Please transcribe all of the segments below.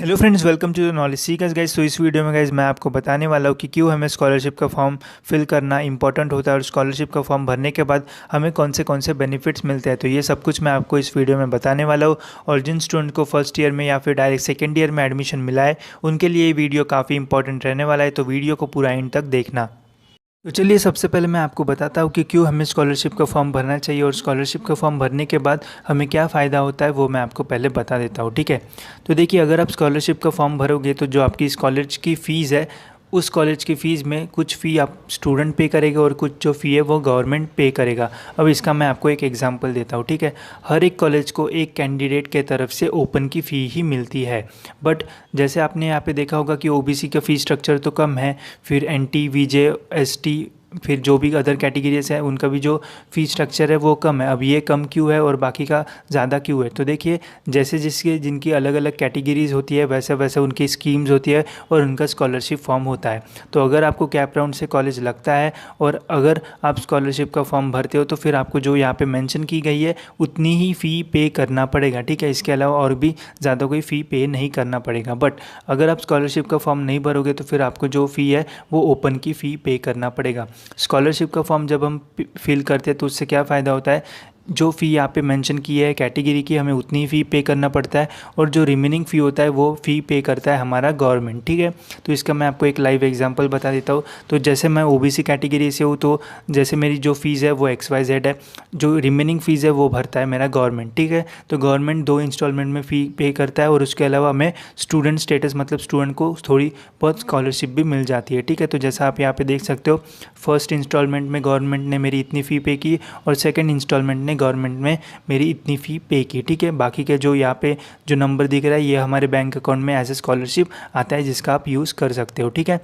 Hello friends, welcome to the knowledge seekers guys. तो इस video में गाइस मैं आपको बताने वाला हूँ कि क्यों हमें स्कॉलरशिप का फॉर्म फिल करना इंपॉर्टेंट होता है और स्कॉलरशिप का फॉर्म भरने के बाद हमें कौन से बेनिफिट्स मिलते हैं। तो ये सब कुछ मैं आपको इस वीडियो में बताने वाला हूँ। और जिन स्टूडेंट को फर्स्ट ईयर में या फिर डायरेक्ट सेकेंड ईयर में एडमिशन मिला है उनके लिए ये वीडियो काफ़ी इंपॉर्टेंट रहने वाला है। तो वीडियो को पूरा एंड तक देखना। तो चलिए सबसे पहले मैं आपको बताता हूँ कि क्यों हमें स्कॉलरशिप का फॉर्म भरना चाहिए और स्कॉलरशिप का फॉर्म भरने के बाद हमें क्या फ़ायदा होता है वो मैं आपको पहले बता देता हूँ, ठीक है। तो देखिए, अगर आप स्कॉलरशिप का फॉर्म भरोगे तो जो आपकी इस कॉलेज की फ़ीस है उस कॉलेज की फ़ीस में कुछ फ़ी आप स्टूडेंट पे करेगा और कुछ जो फ़ी है वो गवर्नमेंट पे करेगा। अब इसका मैं आपको एक एग्जांपल देता हूँ, ठीक है। हर एक कॉलेज को एक कैंडिडेट के तरफ से ओपन की फ़ी ही मिलती है, बट जैसे आपने यहाँ पे देखा होगा कि ओबीसी का फ़ी स्ट्रक्चर तो कम है, फिर एनटी, वीजे, एसटी, फिर जो भी अदर कैटेगरीज है उनका भी जो फ़ी स्ट्रक्चर है वो कम है। अब ये कम क्यों है और बाकी का ज़्यादा क्यों है? तो देखिए, जैसे जिनकी अलग अलग कैटेगरीज होती है वैसे वैसे उनकी स्कीम्स होती है और उनका स्कॉलरशिप फॉर्म होता है। तो अगर आपको कैप राउंड से कॉलेज लगता है और अगर आप स्कॉलरशिप का फॉर्म भरते हो तो फिर आपको जो यहाँ पर मैंशन की गई है उतनी ही फ़ी पे करना पड़ेगा, ठीक है। इसके अलावा और भी ज़्यादा कोई फ़ी पे नहीं करना पड़ेगा। बट अगर आप स्कॉलरशिप का फॉर्म नहीं भरोगे तो फिर आपको जो फ़ी है वो ओपन की फ़ी पे करना पड़ेगा। स्कॉलरशिप का फॉर्म जब हम फिल करते हैं तो उससे क्या फ़ायदा होता है, जो फ़ी यहाँ पे मेंशन की है कैटेगरी की हमें उतनी फ़ी पे करना पड़ता है और जो रिमेनिंग फ़ी होता है वो फ़ी पे करता है हमारा गवर्नमेंट, ठीक है। तो इसका मैं आपको एक लाइव एग्जांपल बता देता हूँ। तो जैसे मैं ओबीसी कैटेगरी से हूँ तो जैसे मेरी जो फ़ीस है वो XYZ है, जो रिमेनिंग फ़ीस है वो भरता है मेरा गवर्नमेंट, ठीक है। तो गवर्नमेंट 2 इंस्टॉलमेंट में फ़ी पे करता है और उसके अलावा हमें स्टूडेंट स्टेटस मतलब स्टूडेंट को थोड़ी बहुत स्कॉलरशिप भी मिल जाती है, ठीक है। तो जैसा आप यहाँ पे देख सकते हो, फर्स्ट इंस्टॉलमेंट में गवर्नमेंट ने मेरी इतनी फ़ी पे की और सेकेंड इंस्टॉलमेंट ने गवर्नमेंट में मेरी इतनी फ़ी पे की, ठीक है। बाकी के जो यहाँ पे जो नंबर दिख रहा है ये हमारे बैंक अकाउंट में एज ए स्कॉलरशिप आता है जिसका आप यूज़ कर सकते हो, ठीक है।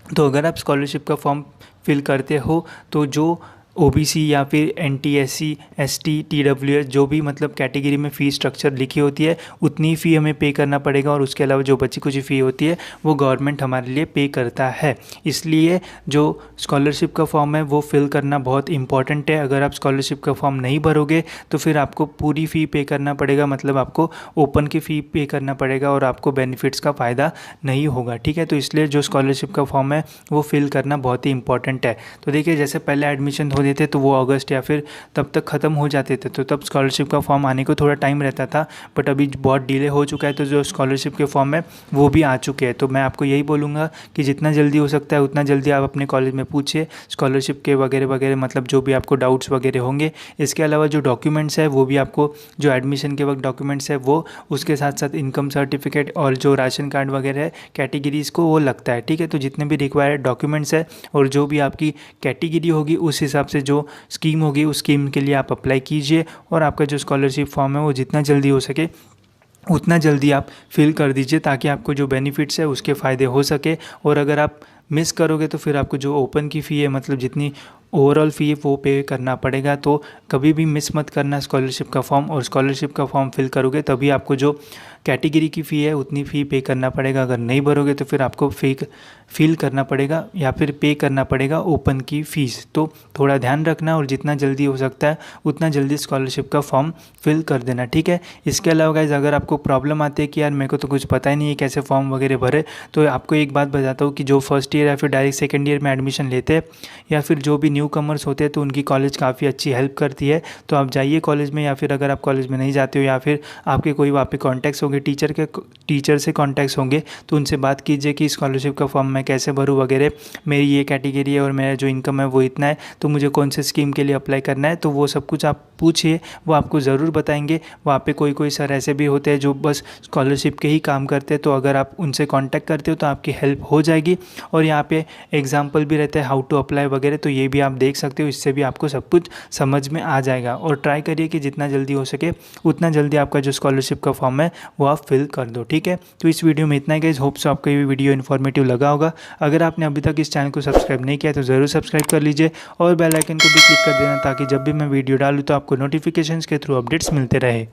तो अगर आप स्कॉलरशिप का फॉर्म फिल करते हो तो जो ओबीसी या फिर एनटी, एससी, एसटी, टीडब्ल्यूएस जो भी मतलब कैटेगरी में फ़ी स्ट्रक्चर लिखी होती है उतनी फ़ी हमें पे करना पड़ेगा और उसके अलावा जो बची कुछ फ़ी होती है वो गवर्नमेंट हमारे लिए पे करता है। इसलिए जो स्कॉलरशिप का फॉर्म है वो फिल करना बहुत इंपॉर्टेंट है। अगर आप स्कॉलरशिप का फॉर्म नहीं भरोगे तो फिर आपको पूरी फ़ी पे करना पड़ेगा, मतलब आपको ओपन की फ़ी पे करना पड़ेगा और आपको बेनिफिट्स का फ़ायदा नहीं होगा, ठीक है। तो इसलिए जो स्कॉलरशिप का फॉर्म है वो फिल करना बहुत ही इंपॉर्टेंट है। तो देखिए, जैसे पहले एडमिशन देते तो वो अगस्त या फिर तब तक ख़त्म हो जाते थे, तो तब स्कॉलरशिप का फॉर्म आने को थोड़ा टाइम रहता था। बट अभी बहुत डिले हो चुका है तो जो स्कॉलरशिप के फॉर्म है वो भी आ चुके हैं। तो मैं आपको यही बोलूँगा कि जितना जल्दी हो सकता है उतना जल्दी आप अपने कॉलेज में पूछिए स्कॉलरशिप के वगैरह वगैरह, मतलब जो भी आपको डाउट्स वगैरह होंगे। इसके अलावा जो डॉक्यूमेंट्स है वो भी आपको, जो एडमिशन के वक्त डॉक्यूमेंट्स है वो उसके साथ साथ इनकम सर्टिफिकेट और जो राशन कार्ड वगैरह है कैटेगरीज़ को वो लगता है, ठीक है। तो जितने भी रिक्वायर्ड डॉक्यूमेंट्स है और जो भी आपकी कैटेगरी होगी उस हिसाब से जो स्कीम होगी उस स्कीम के लिए आप अप्लाई कीजिए और आपका जो स्कॉलरशिप फॉर्म है वो जितना जल्दी हो सके उतना जल्दी आप फिल कर दीजिए ताकि आपको जो बेनिफिट्स है उसके फ़ायदे हो सके। और अगर आप मिस करोगे तो फिर आपको जो ओपन की फ़ी है मतलब जितनी ओवरऑल फ़ी है वो पे करना पड़ेगा। तो कभी भी मिस मत करना स्कॉलरशिप का फॉर्म, और स्कॉलरशिप का फॉर्म फिल करोगे तभी आपको जो कैटेगरी की फ़ी है उतनी फ़ी पे करना पड़ेगा। अगर नहीं भरोगे तो फिर आपको फिल करना पड़ेगा या फिर पे करना पड़ेगा ओपन की फ़ीस। तो थोड़ा ध्यान रखना और जितना जल्दी हो सकता है उतना जल्दी स्कॉलरशिप का फॉर्म फिल कर देना, ठीक है। इसके अलावा गाइस, अगर आपको प्रॉब्लम आती है कि यार मेरे को तो कुछ पता ही नहीं है कैसे फॉर्म वगैरह भरे, तो आपको एक बात बताता हूँ कि जो फर्स्ट ईयर या फिर डायरेक्ट सेकेंड ईयर में एडमिशन लेते हैं या फिर जो भी न्यू कमर्स होते हैं तो उनकी कॉलेज काफ़ी अच्छी हेल्प करती है। तो आप जाइए कॉलेज में, या फिर अगर आप कॉलेज में नहीं जाते हो या फिर आपके कोई वहाँ पे कॉन्टैक्ट्स होंगे टीचर से कॉन्टैक्ट्स होंगे तो उनसे बात कीजिए कि स्कॉलरशिप का फॉर्म मैं कैसे भरूँ वगैरह, मेरी ये कैटेगरी है और मेरा जो इनकम है वो इतना है तो मुझे कौन से स्कीम के लिए अप्लाई करना है। तो वो सब कुछ आप पूछिए, वो आपको ज़रूर बताएंगे। वहाँ पे कोई सर ऐसे भी होते हैं जो बस स्कॉलरशिप के ही काम करते हैं, तो अगर आप उनसे कांटेक्ट करते हो तो आपकी हेल्प हो जाएगी। और यहाँ पे एग्जाम्पल भी रहता है हाउ टू अप्लाई वगैरह, तो ये भी आप देख सकते हो, इससे भी आपको सब कुछ समझ में आ जाएगा। और ट्राई करिए कि जितना जल्दी हो सके उतना जल्दी आपका जो स्कॉलरशिप का फॉर्म है वो आप फिल कर दो, ठीक है। तो इस वीडियो में इतना ही गाइस, होप सो आपको ये वीडियो इन्फॉर्मेटिव लगा होगा। अगर आपने अभी तक इस चैनल को सब्सक्राइब नहीं किया तो ज़रूर सब्सक्राइब कर लीजिए और बेल आइकन को भी क्लिक कर देना ताकि जब भी मैं वीडियो डालूँ तो आपको नोटिफिकेशंस के थ्रू अपडेट्स मिलते रहे।